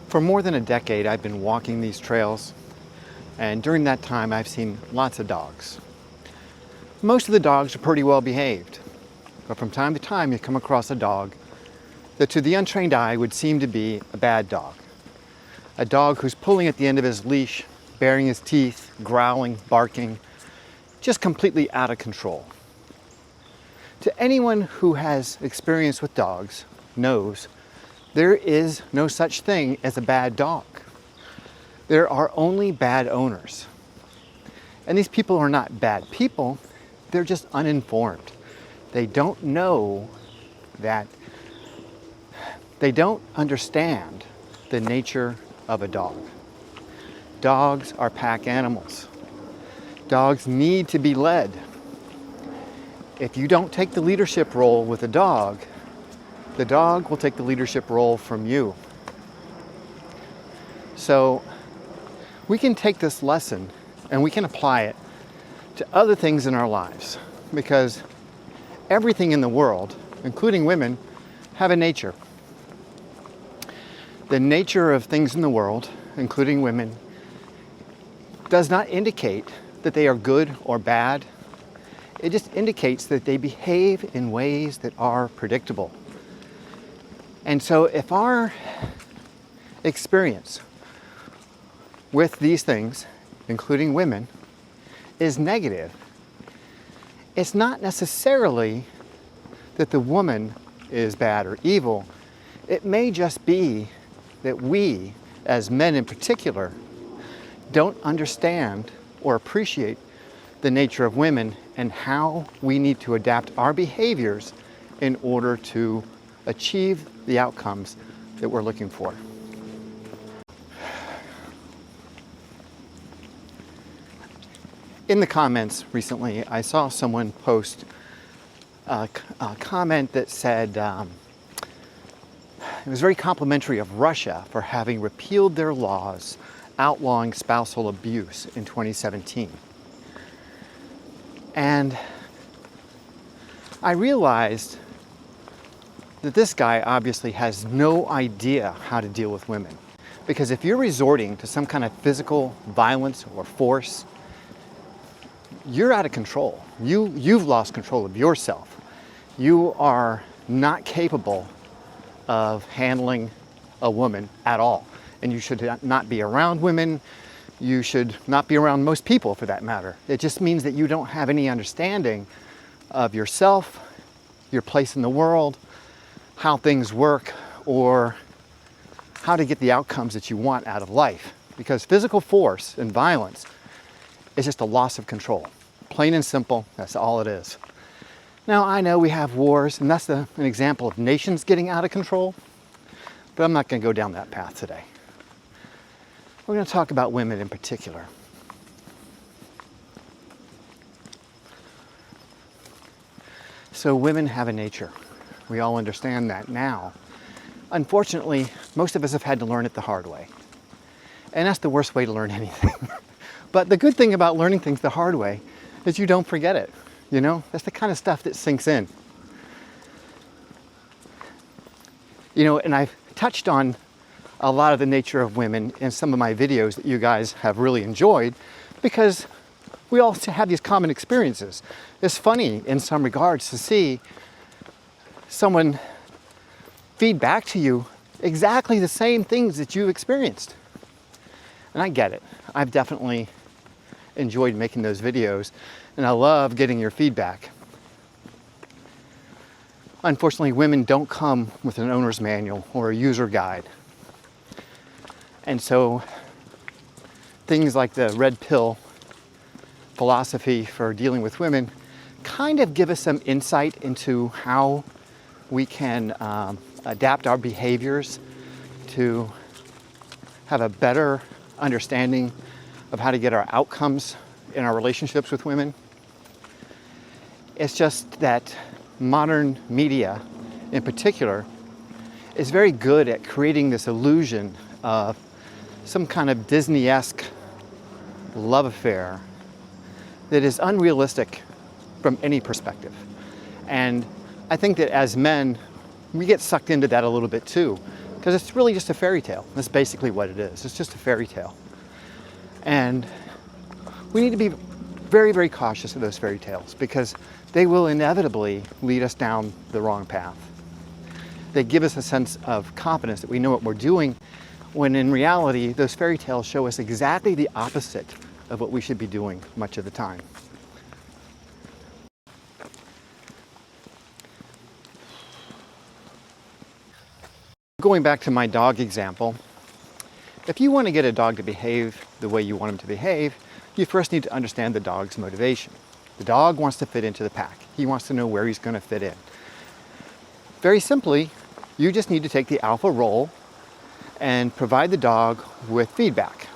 For more than a decade, I've been walking these trails, and during that time, I've seen lots of dogs. Most of the dogs are pretty well behaved, but from time to time, you come across a dog that to the untrained eye would seem to be a bad dog. A dog who's pulling at the end of his leash, baring his teeth, growling, barking, just completely out of control. To anyone who has experience with dogs knows there is no such thing as a bad dog. There are only bad owners. And these people are not bad people, they're just uninformed. They don't know that, they don't understand the nature of a dog. Dogs are pack animals. Dogs need to be led. If you don't take the leadership role with a dog, the dog will take the leadership role from you. So we can take this lesson and we can apply it to other things in our lives, because everything in the world, including women, have a nature. The nature of things in the world, including women, does not indicate that they are good or bad. It just indicates that they behave in ways that are predictable. And so if our experience with these things, including women, is negative, it's not necessarily that the woman is bad or evil. It may just be that we, as men in particular, don't understand or appreciate the nature of women and how we need to adapt our behaviors in order to achieve the outcomes that we're looking for. In the comments recently, I saw someone post a comment that said it was very complimentary of Russia for having repealed their laws outlawing spousal abuse in 2017. And I realized that this guy obviously has no idea how to deal with women. Because if you're resorting to some kind of physical violence or force, you're out of control. You've lost control of yourself. You are not capable of handling a woman at all. And you should not be around women. You should not be around most people, for that matter. It just means that you don't have any understanding of yourself, your place in the world, how things work, or how to get the outcomes that you want out of life. Because physical force and violence is just a loss of control. Plain and simple, that's all it is. Now, I know we have wars, and that's an example of nations getting out of control, but I'm not going to go down that path today. We're going to talk about women in particular. So women have a nature. We all understand that now. Unfortunately, most of us have had to learn it the hard way. And that's the worst way to learn anything. But the good thing about learning things the hard way is you don't forget it. You know, that's the kind of stuff that sinks in. You know, and I've touched on a lot of the nature of women in some of my videos that you guys have really enjoyed, because we all have these common experiences. It's funny in some regards to see someone feed back to you exactly the same things that you experienced. And I get it. I've definitely enjoyed making those videos, and I love getting your feedback. Unfortunately, women don't come with an owner's manual or a user guide. And so things like the red pill philosophy for dealing with women kind of give us some insight into how we can adapt our behaviors to have a better understanding of how to get our outcomes in our relationships with women. It's just that modern media in particular is very good at creating this illusion of some kind of Disney-esque love affair that is unrealistic from any perspective. And I think that as men, we get sucked into that a little bit too, because it's really just a fairy tale. That's basically what it is. It's just a fairy tale. And we need to be very, very cautious of those fairy tales because they will inevitably lead us down the wrong path. They give us a sense of confidence that we know what we're doing, when in reality, those fairy tales show us exactly the opposite of what we should be doing much of the time. Going back to my dog example, if you want to get a dog to behave the way you want him to behave, you first need to understand the dog's motivation. The dog wants to fit into the pack. He wants to know where he's going to fit in. Very simply, you just need to take the alpha role and provide the dog with feedback,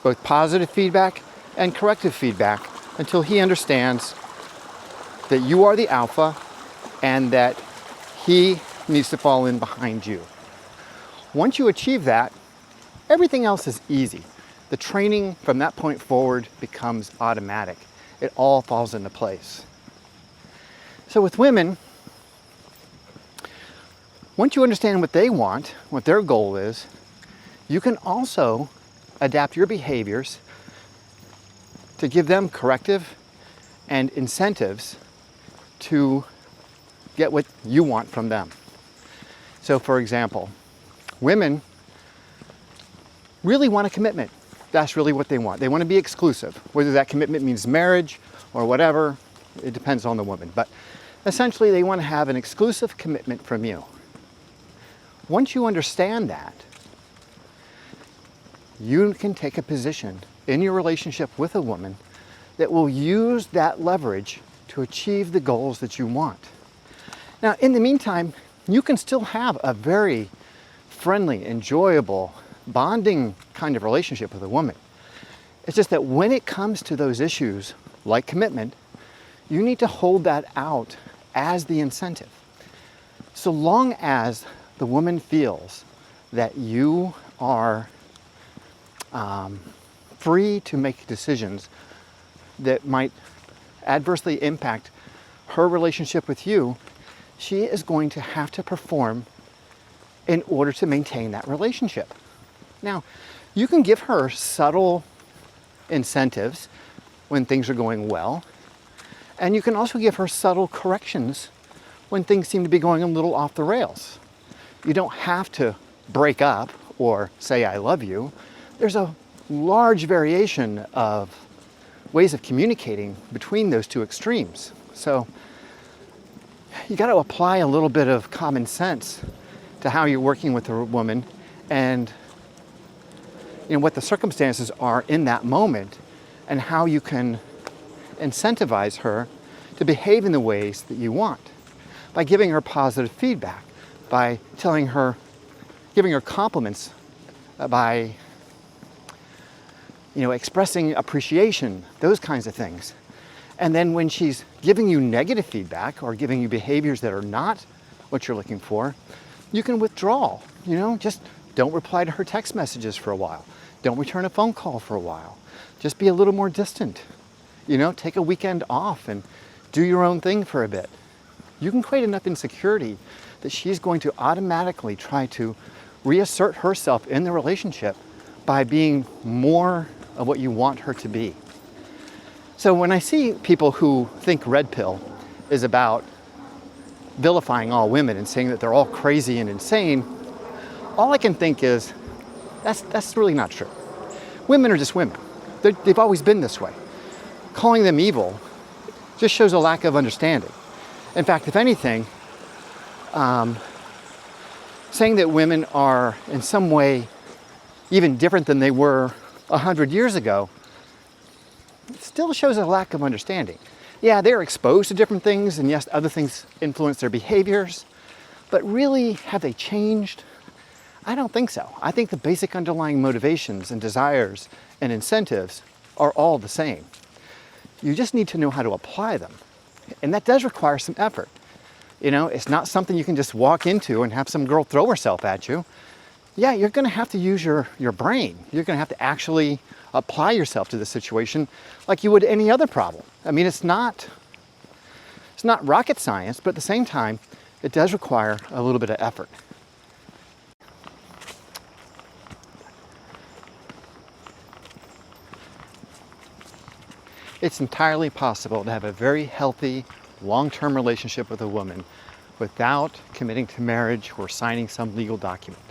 both positive feedback and corrective feedback, until he understands that you are the alpha and that he needs to fall in behind you. Once you achieve that, everything else is easy. The training from that point forward becomes automatic. It all falls into place. So with women, once you understand what they want, what their goal is, you can also adapt your behaviors to give them corrective and incentives to get what you want from them. So for example, women really want a commitment. That's really what they want. They want to be exclusive. Whether that commitment means marriage or whatever, it depends on the woman. But essentially, they want to have an exclusive commitment from you. Once you understand that, you can take a position in your relationship with a woman that will use that leverage to achieve the goals that you want. Now, in the meantime, you can still have a very friendly, enjoyable, bonding kind of relationship with a woman. It's just that when it comes to those issues like commitment, you need to hold that out as the incentive. So long as the woman feels that you are free to make decisions that might adversely impact her relationship with you, she is going to have to perform in order to maintain that relationship. Now, you can give her subtle incentives when things are going well, and you can also give her subtle corrections when things seem to be going a little off the rails. You don't have to break up or say I love you. There's a large variation of ways of communicating between those two extremes. So you got to apply a little bit of common sense to how you're working with a woman and what the circumstances are in that moment and how you can incentivize her to behave in the ways that you want by giving her positive feedback, by telling her, giving her compliments, by expressing appreciation, those kinds of things. And then when she's giving you negative feedback or giving you behaviors that are not what you're looking for, you can withdraw. Just don't reply to her text messages for a while. Don't return a phone call for a while. Just be a little more distant. Take a weekend off and do your own thing for a bit. You can create enough insecurity that she's going to automatically try to reassert herself in the relationship by being more of what you want her to be. So when I see people who think red pill is about vilifying all women and saying that they're all crazy and insane, all I can think is, that's really not true. Women are just women. They've always been this way. Calling them evil just shows a lack of understanding. In fact, if anything, saying that women are in some way even different than they were 100 years ago still shows a lack of understanding. Yeah, they're exposed to different things, and yes, other things influence their behaviors, but really, have they changed? I don't think so. I think the basic underlying motivations and desires and incentives are all the same. You just need to know how to apply them. And that does require some effort. It's not something you can just walk into and have some girl throw herself at you. Yeah, you're going to have to use your brain. You're going to have to actually apply yourself to the situation like you would any other problem. I mean, it's not rocket science, but at the same time, it does require a little bit of effort. It's entirely possible to have a very healthy, long-term relationship with a woman without committing to marriage or signing some legal document.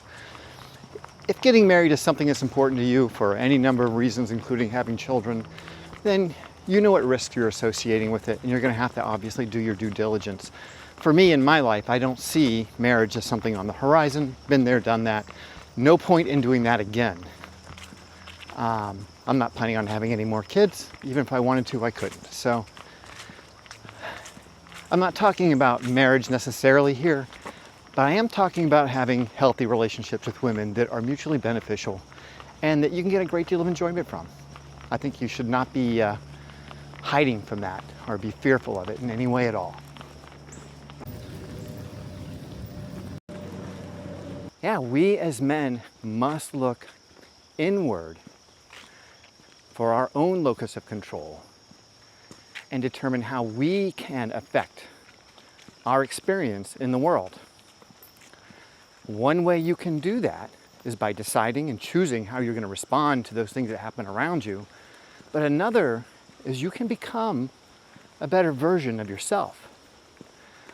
If getting married is something that's important to you for any number of reasons, including having children, then you know what risk you're associating with it, and you're going to have to obviously do your due diligence. For me, in my life, I don't see marriage as something on the horizon. Been there, done that. No point in doing that again. I'm not planning on having any more kids. Even if I wanted to, I couldn't. So I'm not talking about marriage necessarily here, but I am talking about having healthy relationships with women that are mutually beneficial and that you can get a great deal of enjoyment from. I think you should not be hiding from that or be fearful of it in any way at all. Yeah, we as men must look inward for our own locus of control and determine how we can affect our experience in the world. One way you can do that is by deciding and choosing how you're going to respond to those things that happen around you. But another is you can become a better version of yourself.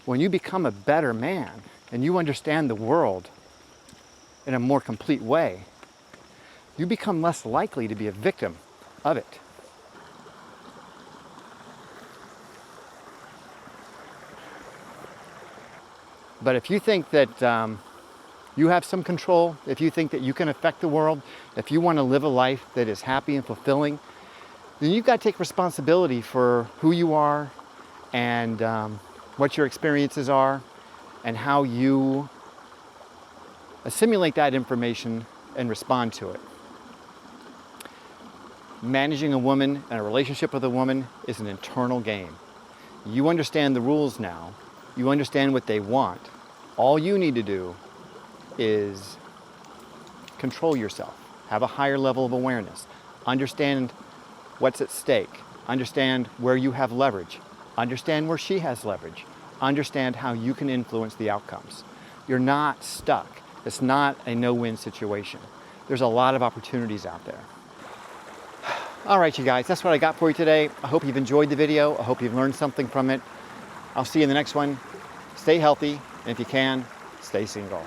When you become a better man and you understand the world in a more complete way, you become less likely to be a victim of it. But if you think that you have some control, if you think that you can affect the world, if you want to live a life that is happy and fulfilling, then you've got to take responsibility for who you are and what your experiences are and how you assimilate that information and respond to it. Managing a woman and a relationship with a woman is an internal game. You understand the rules now. You understand what they want. All you need to do is control yourself, have a higher level of awareness, understand what's at stake, understand where you have leverage, understand where she has leverage, understand how you can influence the outcomes. You're not stuck. It's not a no-win situation. There's a lot of opportunities out there. All right, you guys, that's what I got for you today. I hope you've enjoyed the video. I hope you've learned something from it. I'll see you in the next one. Stay healthy, and if you can, stay single.